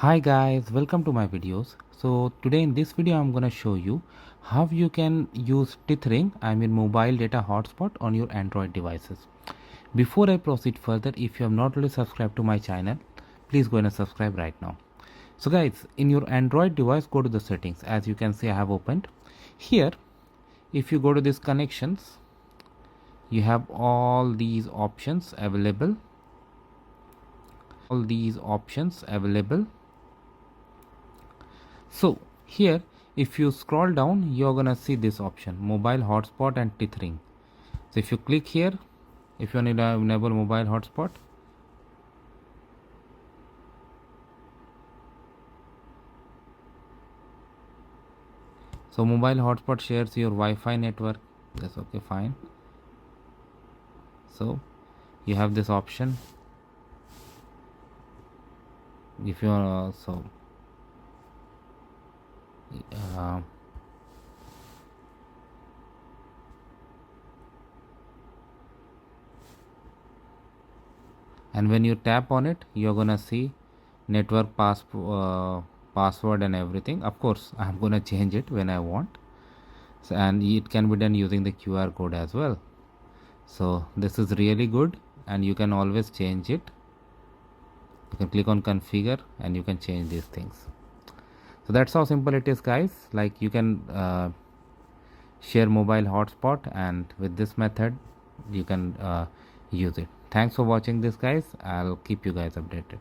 Hi guys, welcome to my videos. So today in this video I'm gonna show you how you can use Tethering, mobile data hotspot on your Android devices. Before I proceed further, if you have not already subscribed to my channel, please go and subscribe right now. So guys, in your Android device, go to the settings. As you can see, I have opened. Here, if you go to these connections, you have all these options available. So here, if you scroll down, you're gonna see this option, mobile hotspot and tethering. So if you click here, if you need to enable mobile hotspot, so mobile hotspot shares your Wi-Fi network. That's okay, fine. So you have this option. If you uh, and when you tap on it, you're gonna see network password and everything. Of course, I'm gonna change it when I want. So, and it can be done using the QR code as well. So this is really good, and you can always change it. You can click on configure and you can change these things. So that's how simple it is, guys. Like, you can share mobile hotspot, and with this method you can use it. Thanks for watching this, guys. I'll keep you guys updated.